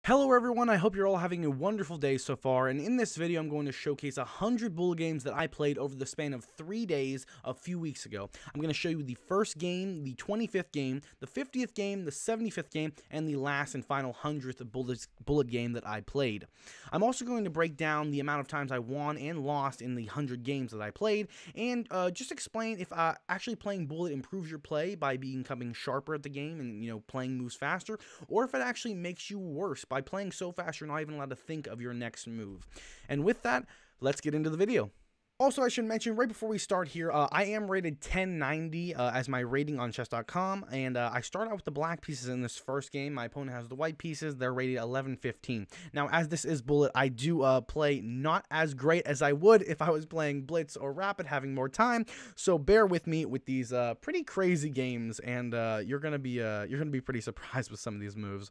Hello everyone, I hope you're all having a wonderful day so far, and in this video I'm going to showcase 100 bullet games that I played over the span of 3 days a few weeks ago. I'm going to show you the first game, the 25th game, the 50th game, the 75th game, and the last and final 100th bullet game that I played. I'm also going to break down the amount of times I won and lost in the 100 games that I played, and just explain if actually playing bullet improves your play by becoming sharper at the game and, playing moves faster, or if it actually makes you worse by playing so fast you're not even allowed to think of your next move. And with that, let's get into the video. Also, I should mention right before we start here, I am rated 1090 as my rating on chess.com, and I start out with the black pieces in this first game. My opponent has the white pieces. They're rated 1115. Now, as this is bullet, I do play not as great as I would if I was playing blitz or rapid, having more time. So bear with me with these pretty crazy games, and you're gonna be pretty surprised with some of these moves.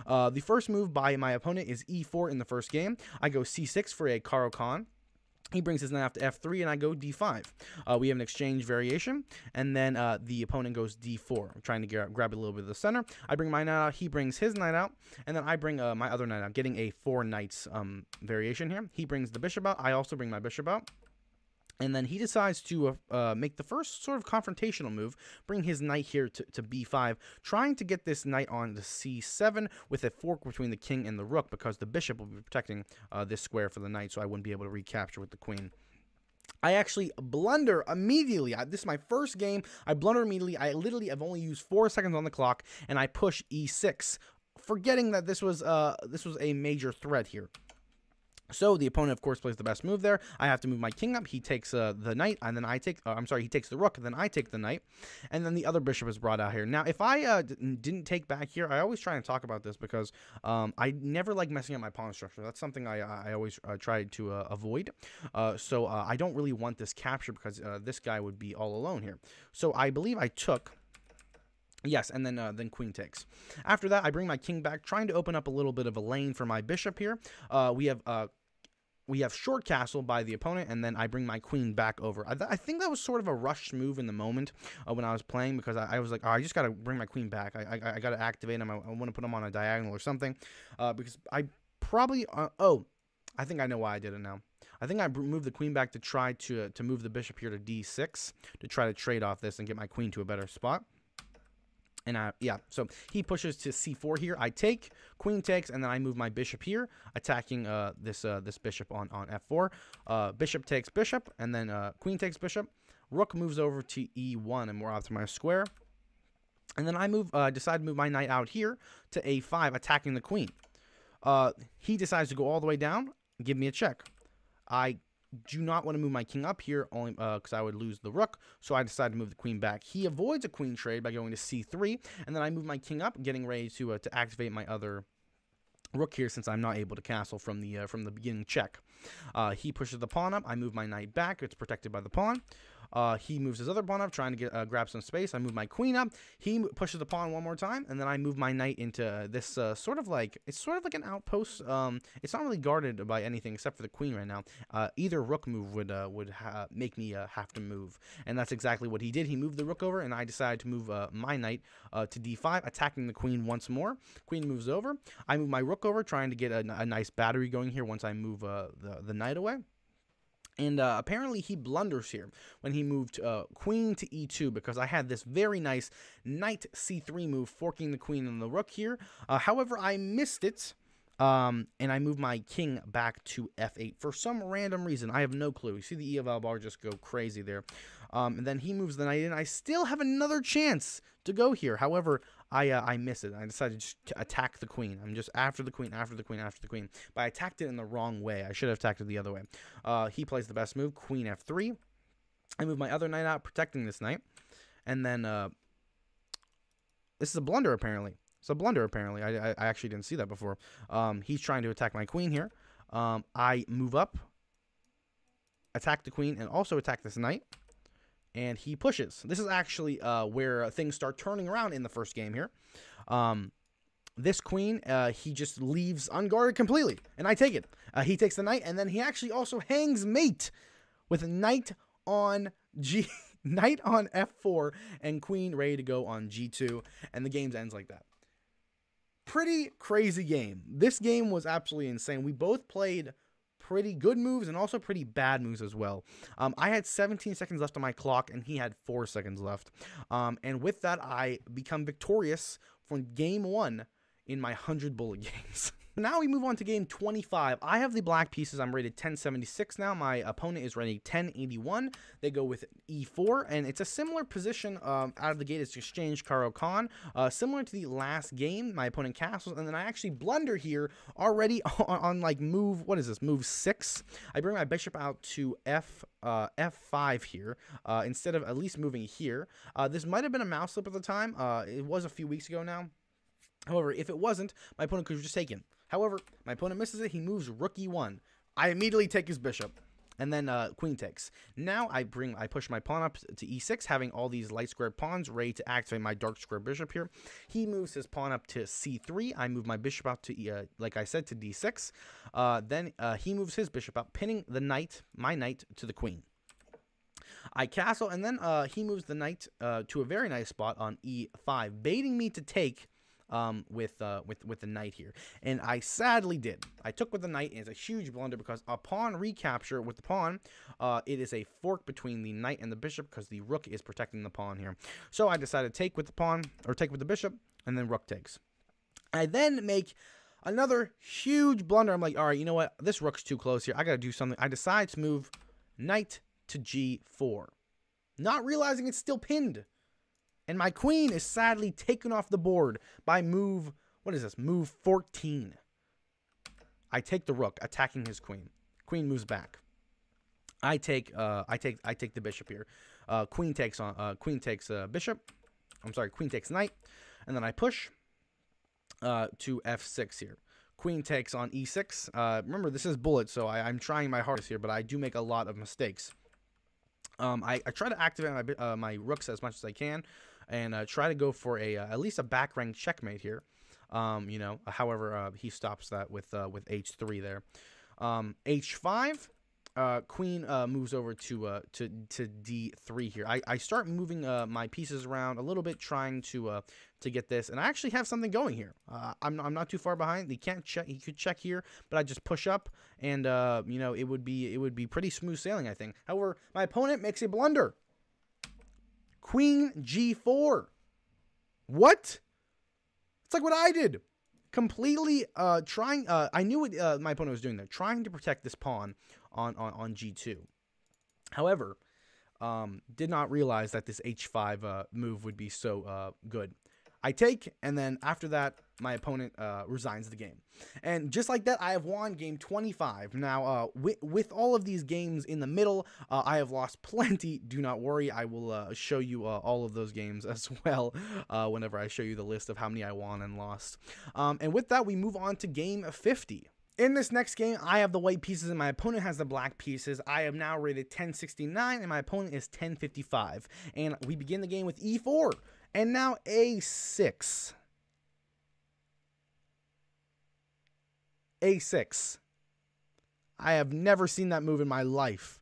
The first move by my opponent is e4 in the first game. I go c6 for a Caro-Kann. He brings his knight off to f3, and I go d5. We have an exchange variation, and then the opponent goes d4. I'm trying to grab a little bit of the center. I bring my knight out. He brings his knight out, and then I bring my other knight out, getting a 4 knights variation here. He brings the bishop out. I also bring my bishop out. And then he decides to make the first sort of confrontational move, bring his knight here to b5, trying to get this knight on to c7 with a fork between the king and the rook, because the bishop will be protecting this square for the knight, so I wouldn't be able to recapture with the queen. I actually blunder immediately. This is my first game. I blunder immediately. I literally have only used 4 seconds on the clock, and I push e6, forgetting that this was a major threat here. So the opponent, of course, plays the best move there. I have to move my king up. He takes the knight, and then I take. He takes the rook, and then I take the knight, and then the other bishop is brought out here. Now, if I didn't take back here, I always try and talk about this because I never like messing up my pawn structure. That's something I always try to avoid. So I don't really want this capture because this guy would be all alone here. So I believe I took. Yes, and then queen takes. After that, I bring my king back, trying to open up a little bit of a lane for my bishop here. We have short castle by the opponent, and then I bring my queen back over. I think that was sort of a rushed move in the moment when I was playing, because I was like, oh, I just got to bring my queen back. I got to activate him. I want to put him on a diagonal or something, because I probably I think I know why I did it now. I think I moved the queen back to try to move the bishop here to d6 to try to trade off this and get my queen to a better spot. And yeah, so he pushes to c4 here. I take, queen takes, and then I move my bishop here, attacking this bishop on f4. Bishop takes bishop, and then queen takes bishop. Rook moves over to e1, and we're off to my square. And then I decide to move my knight out here to a5, attacking the queen. He decides to go all the way down, give me a check. I do not want to move my king up here, only because I would lose the rook, so I decided to move the queen back. He avoids a queen trade by going to c3, and then I move my king up, getting ready to activate my other rook here, since I'm not able to castle from the beginning check. He pushes the pawn up. I move my knight back. It's protected by the pawn. He moves his other pawn up, trying to grab some space. I move my queen up. He pushes the pawn one more time, and then I move my knight into this sort of like an outpost. It's not really guarded by anything except for the queen right now. Either rook move would make me have to move, and that's exactly what he did. He moved the rook over, and I decided to move my knight to d5, attacking the queen once more. Queen moves over. I move my rook over, trying to get a nice battery going here once I move the knight away. And apparently he blunders here when he moved queen to e2, because I had this very nice knight c3 move, forking the queen and the rook here. However, I missed it, and I moved my king back to f8 for some random reason. I have no clue. You see the e-eval bar just go crazy there. And then he moves the knight in. I still have another chance to go here. However, I miss it. I decided just to attack the queen. I'm just after the queen, after the queen, after the queen. But I attacked it in the wrong way. I should have attacked it the other way. He plays the best move, queen f3. I move my other knight out, protecting this knight. And then this is a blunder, apparently. It's a blunder, apparently. I actually didn't see that before. He's trying to attack my queen here. I move up, attack the queen, and also attack this knight. And he pushes. This is actually where things start turning around in the first game here. This queen, he just leaves unguarded completely, and I take it. He takes the knight, and then he actually also hangs mate with knight on knight on f4, and queen ready to go on g2, and the game ends like that. Pretty crazy game. This game was absolutely insane. We both played pretty good moves and also pretty bad moves as well. I had 17 seconds left on my clock, and he had 4 seconds left. And with that, I become victorious from game 1 in my 100 bullet games. Now we move on to game 25. I have the black pieces. I'm rated 1076 now. My opponent is rated 1081. They go with E4, and it's a similar position out of the gate as Exchange Caro-Kann. Similar to the last game, my opponent castles, and then I actually blunder here already on like move, what is this, move 6. I bring my bishop out to F5 here, instead of at least moving here. This might have been a mouse slip at the time. It was a few weeks ago now. However, if it wasn't, my opponent could have just taken. However, my opponent misses it. He moves rook e1. I immediately take his bishop, and then queen takes. Now I push my pawn up to e6, having all these light squared pawns ready to activate my dark square bishop here. He moves his pawn up to c3. I move my bishop out to, like I said, to d6. Then he moves his bishop out, pinning the knight, my knight, to the queen. I castle, and then he moves the knight to a very nice spot on e5, baiting me to take with the knight here, and I sadly did. I took with the knight, and it's a huge blunder because upon recapture with the pawn, it is a fork between the knight and the bishop because the rook is protecting the pawn here. So I decided to take with the pawn, or take with the bishop, and then rook takes. I then make another huge blunder. I'm like, all right, you know what? This rook's too close here. I gotta do something. I decide to move knight to g4, not realizing it's still pinned. And my queen is sadly taken off the board by move, what is this, move 14. I take the rook, attacking his queen. Queen moves back. I take the bishop here. Queen takes bishop. I'm sorry, queen takes knight, and then I push to f6 here. Queen takes on e6. Remember, this is bullet, so I'm trying my hardest here, but I do make a lot of mistakes. I try to activate my rooks as much as I can, and try to go for a at least a back rank checkmate here. You know, however, he stops that with h3 there. h5. Queen moves over to d3 here. I start moving my pieces around a little bit, trying to get this, and I actually have something going here. I'm not too far behind. He can't check. He could check here, but I just push up, and you know, it would be pretty smooth sailing, I think. However, my opponent makes a blunder. Queen g4. What? It's like what I did. Completely trying. I knew what my opponent was doing there, trying to protect this pawn on g2. However, did not realize that this h5 move would be so good. I take, and then after that, my opponent resigns the game. And just like that, I have won game 25. Now, with all of these games in the middle, I have lost plenty. Do not worry. I will show you all of those games as well whenever I show you the list of how many I won and lost. And with that, we move on to game 50. In this next game, I have the white pieces and my opponent has the black pieces. I am now rated 1069 and my opponent is 1055. And we begin the game with e4 and now a6. a6. I have never seen that move in my life.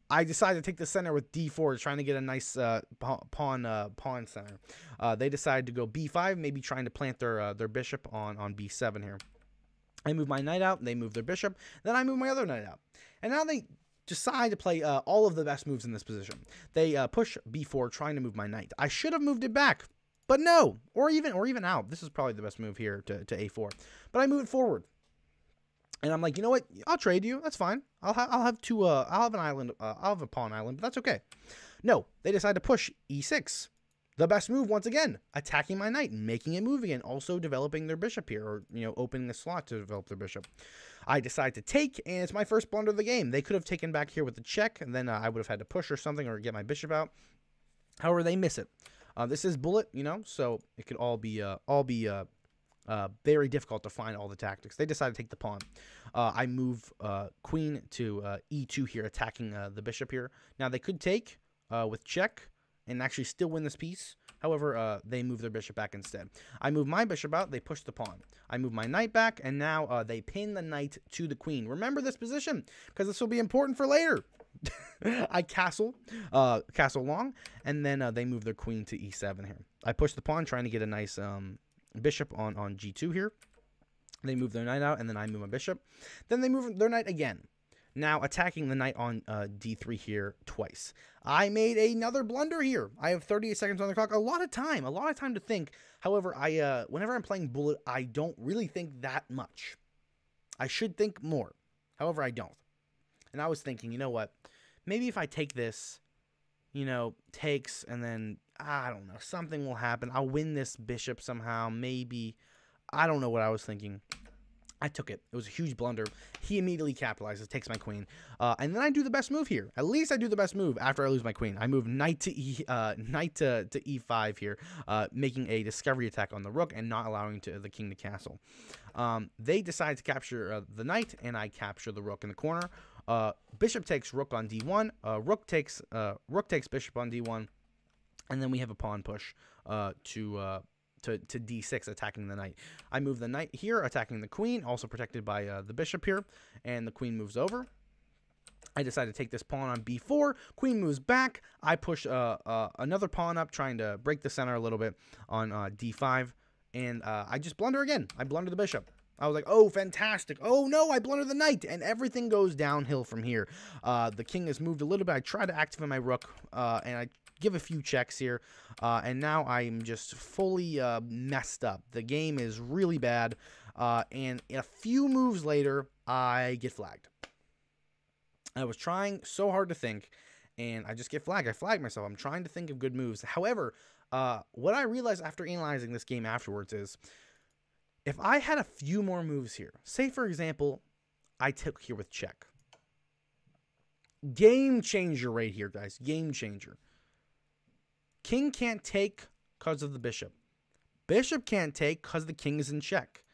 I decided to take the center with d4, trying to get a nice pawn center. They decided to go b5, maybe trying to plant their bishop on b7 here. I move my knight out, they move their bishop, then I move my other knight out. And now they decide to play all of the best moves in this position. They push b4, trying to move my knight. I should have moved it back, but no, or even out. This is probably the best move here to a4. But I move it forward. And I'm like, you know what? I'll trade you. That's fine. I'll have two. I'll have an island. I'll have a pawn island, but that's okay. No, they decide to push e6. The best move once again, attacking my knight and making it move again, also developing their bishop here, or opening a slot to develop their bishop. I decide to take, and it's my first blunder of the game. They could have taken back here with the check, and then I would have had to push or something, or get my bishop out. However, they miss it. This is bullet, so it could all be very difficult to find all the tactics. They decide to take the pawn. I move queen to e2 here, attacking the bishop here. Now, they could take with check and actually still win this piece. However, they move their bishop back instead. I move my bishop out. They push the pawn. I move my knight back, and now they pin the knight to the queen. Remember this position, because this will be important for later. I castle long, and then they move their queen to e7 here. I push the pawn, trying to get a nice bishop on g2 here. They move their knight out, and then I move my bishop. Then they move their knight again. Now attacking the knight on d3 here twice. I made another blunder here. I have 38 seconds on the clock. A lot of time to think. However, whenever I'm playing Bullet, I don't really think that much. I should think more. However, I don't. And I was thinking, you know what? Maybe if I take this, you know, takes, and then, I don't know, something will happen. I'll win this bishop somehow, maybe. I don't know what I was thinking. I took it. It was a huge blunder. He immediately capitalizes, takes my queen. And then I do the best move here. At least I do the best move after I lose my queen. I move knight to e5 here, making a discovery attack on the rook and not allowing the king to castle. They decide to capture the knight, and I capture the rook in the corner. Bishop takes rook on d1. Rook takes bishop on d1. And then we have a pawn push to d6, attacking the knight. I move the knight here, attacking the queen, also protected by the bishop here, and the queen moves over. I decide to take this pawn on b4. Queen moves back. I push another pawn up, trying to break the center a little bit on d5, and I just blunder again. I blunder the bishop. I was like, oh, fantastic. Oh, no, I blunder the knight, and everything goes downhill from here. The king has moved a little bit. I try to activate my rook, and I give a few checks here, and now I'm just fully messed up. The game is really bad, and a few moves later, I get flagged. I was trying so hard to think, and I just get flagged. I flag myself. I'm trying to think of good moves. However, what I realized after analyzing this game afterwards is, if I had a few more moves here, say for example, I took here with check. Game changer right here, guys. Game changer. King can't take because of the bishop. Bishop can't take because the king is in check.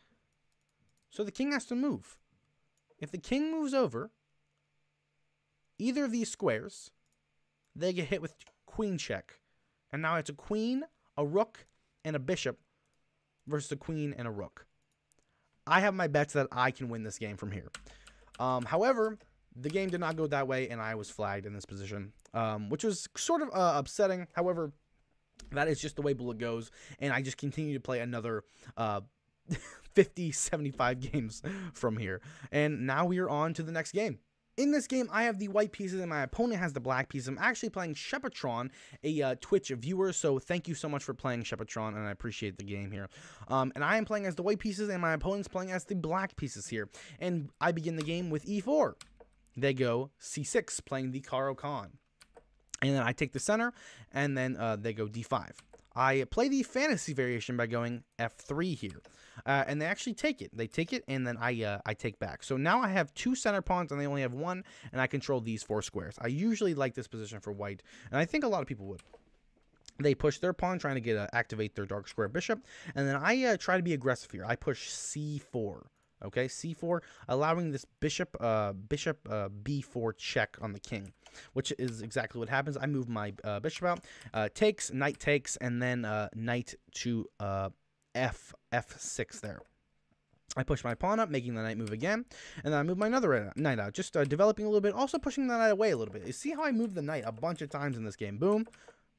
So the king has to move. If the king moves over either of these squares, they get hit with queen check. And now it's a queen, a rook, and a bishop versus a queen and a rook. I have my bets that I can win this game from here. However, the game did not go that way, and I was flagged in this position, which was sort of upsetting. However, that is just the way Bullet goes, and I just continue to play another 50, 75 games from here. And now we are on to the next game. In this game, I have the white pieces and my opponent has the black pieces. I'm actually playing Shepatron, a Twitch viewer, so thank you so much for playing Shepatron, and I appreciate the game here. And I am playing as the white pieces, and my opponent's playing as the black pieces here. And I begin the game with e4. They go c6, playing the Caro-Kann. And then I take the center, and then they go d5. I play the fantasy variation by going f3 here. And they actually take it. They take it, and then I take back. So now I have two center pawns, and they only have one, and I control these four squares. I usually like this position for white, and I think a lot of people would. They push their pawn, trying to get activate their dark square bishop, and then I try to be aggressive here. I push c4. Okay, c4, allowing this bishop b4 check on the king, which is exactly what happens. I move my bishop out, takes, knight takes, and then knight to f6 there. I push my pawn up, making the knight move again, and then I move my other knight out, just developing a little bit, also pushing the knight away a little bit. You see how I move the knight a bunch of times in this game? Boom.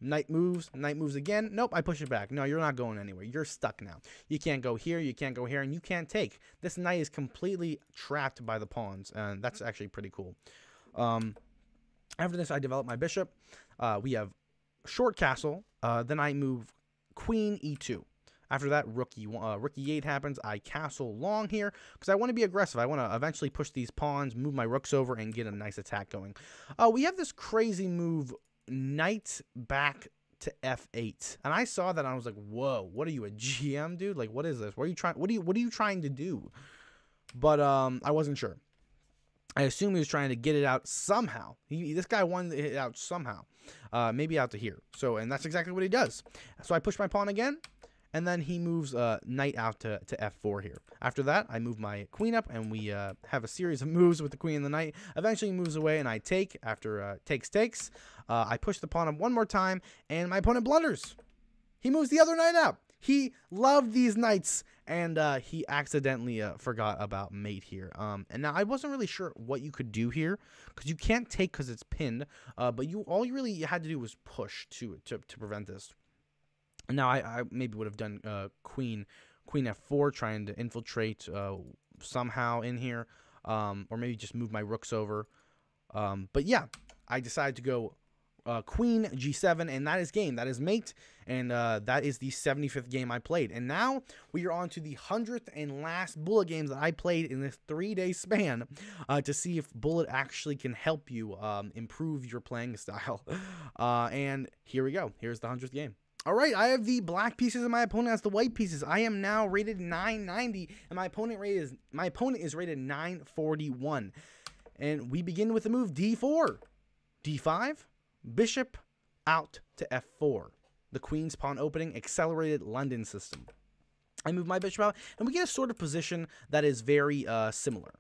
Knight moves again. Nope, I push it back. No, you're not going anywhere. You're stuck now. You can't go here, you can't go here, and you can't take. This knight is completely trapped by the pawns, and that's actually pretty cool. After this, I develop my bishop. We have short castle. Then I move queen e2. After that, rook e8 happens. I castle long here because I want to be aggressive. I want to eventually push these pawns, move my rooks over, and get a nice attack going. We have this crazy move, knight back to f8, and I saw that and I was like, whoa, what are you, a GM, dude? Like, what is this? What are you trying to do? But I wasn't sure. I assume he was trying to get it out somehow. This guy wanted it out somehow, maybe out to here. So, and that's exactly what he does. So I push my pawn again, and then he moves knight out to f4 here. After that, I move my queen up, and we have a series of moves with the queen and the knight. Eventually, he moves away, and I take. After takes. I push the pawn up one more time, and my opponent blunders. He moves the other knight out. He loved these knights, and he accidentally forgot about mate here. And now I wasn't really sure what you could do here, because you can't take because it's pinned. But all you really had to do was push to prevent this. Now I maybe would have done queen Queen F4, trying to infiltrate somehow in here, or maybe just move my rooks over. But yeah, I decided to go Queen G7, and that is game. That is mate, and that is the 75th game I played. And now we are on to the 100th and last bullet games that I played in this 3-day span to see if bullet actually can help you improve your playing style. And here we go. Here's the 100th game. All right, I have the black pieces and my opponent has the white pieces. I am now rated 990, and my opponent is rated 941. And we begin with the move D4, D5, bishop out to F4. The queen's pawn opening, accelerated London system. I move my bishop out, and we get a sort of position that is very similar.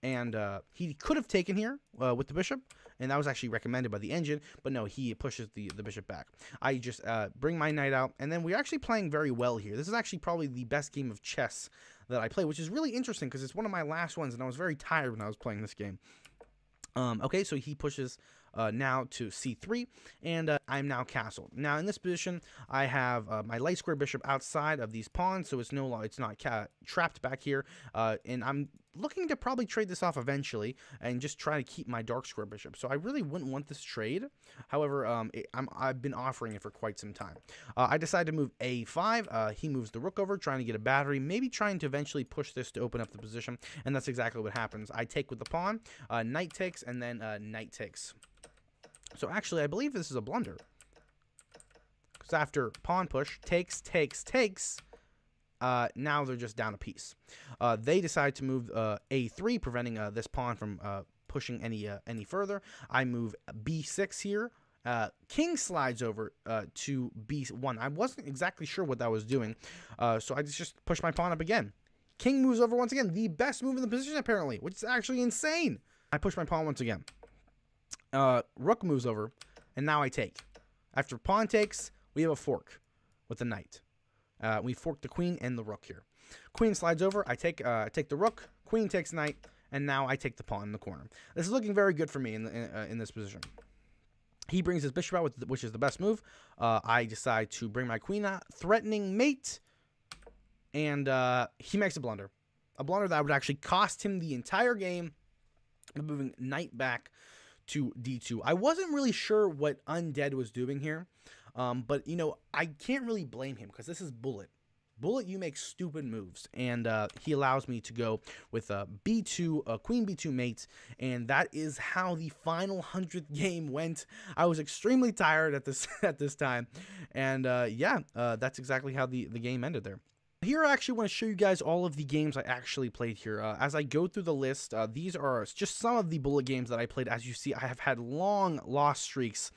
And he could have taken here with the bishop, and that was actually recommended by the engine, but no, he pushes the bishop back. I just bring my knight out, and then we're actually playing very well here. This is actually probably the best game of chess that I play, which is really interesting because it's one of my last ones, and I was very tired when I was playing this game. Okay, so he pushes now to c3, and I'm now castled. Now in this position, I have my light square bishop outside of these pawns, so it's not trapped back here, and I'm looking to probably trade this off eventually and just try to keep my dark square bishop. So I really wouldn't want this trade. However, I've been offering it for quite some time. I decided to move a5. He moves the rook over, trying to get a battery, maybe trying to eventually push this to open up the position, and that's exactly what happens. I take with the pawn, knight takes, and then knight takes. So actually, I believe this is a blunder, because after pawn push, takes, now they're just down a piece. They decide to move a3, preventing this pawn from pushing any further. I move b6 here. King slides over to b1. I wasn't exactly sure what that was doing, so I just pushed my pawn up again. King moves over once again, the best move in the position apparently, which is actually insane. I push my pawn once again. Rook moves over, and now I take. After pawn takes, we have a fork with the knight. We fork the queen and the rook here. Queen slides over. I take the rook. Queen takes knight, and now I take the pawn in the corner. This is looking very good for me in this position. He brings his bishop out, which is the best move. I decide to bring my queen out, threatening mate, and he makes a blunder that would actually cost him the entire game. Moving knight back to d2. I wasn't really sure what Undead was doing here. But, you know, I can't really blame him because this is Bullet. Bullet, you make stupid moves, and he allows me to go with b2, queen b2 mate, and that is how the final 100th game went. I was extremely tired at this time, and yeah, that's exactly how the game ended there. Here I actually want to show you guys all of the games I actually played here. As I go through the list, these are just some of the bullet games that I played. As you see, I have had long loss streaks,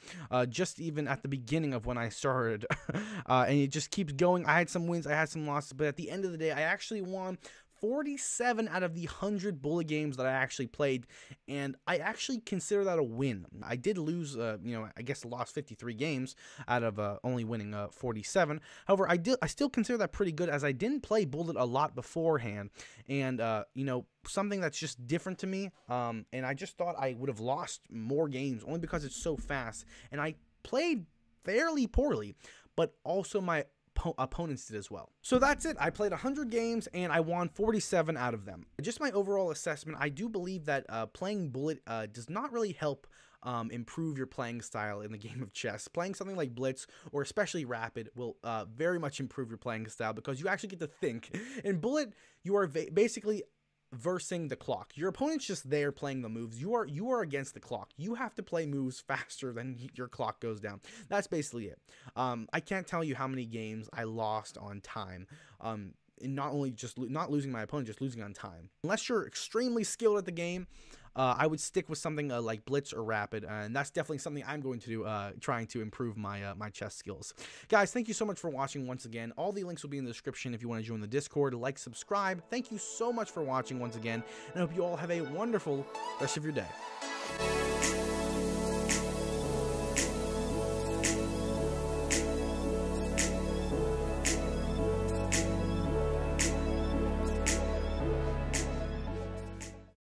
just even at the beginning of when I started. And it just keeps going. I had some wins, I had some losses, but at the end of the day, I actually won 47 out of the 100 bullet games that I actually played, and I actually consider that a win. I did lose, you know, I guess lost 53 games out of only winning 47. However, I still consider that pretty good, as I didn't play bullet a lot beforehand, and you know, something that's just different to me. And I just thought I would have lost more games only because it's so fast, and I played fairly poorly, but also my opponents did as well. So that's it. I played 100 games and I won 47 out of them. Just my overall assessment, I do believe that playing bullet does not really help improve your playing style in the game of chess. Playing something like Blitz, or especially Rapid, will very much improve your playing style because you actually get to think. In Bullet, you are basically versing the clock. Your opponent's just there playing the moves. You are against the clock. You have to play moves faster than your clock goes down. That's basically it. I can't tell you how many games I lost on time. And not only just not losing my opponent, just losing on time. Unless you're extremely skilled at the game, I would stick with something like Blitz or Rapid, and that's definitely something I'm going to do, trying to improve my my chess skills. Guys, thank you so much for watching once again. All the links will be in the description if you want to join the Discord. Like, subscribe. Thank you so much for watching once again, and I hope you all have a wonderful rest of your day.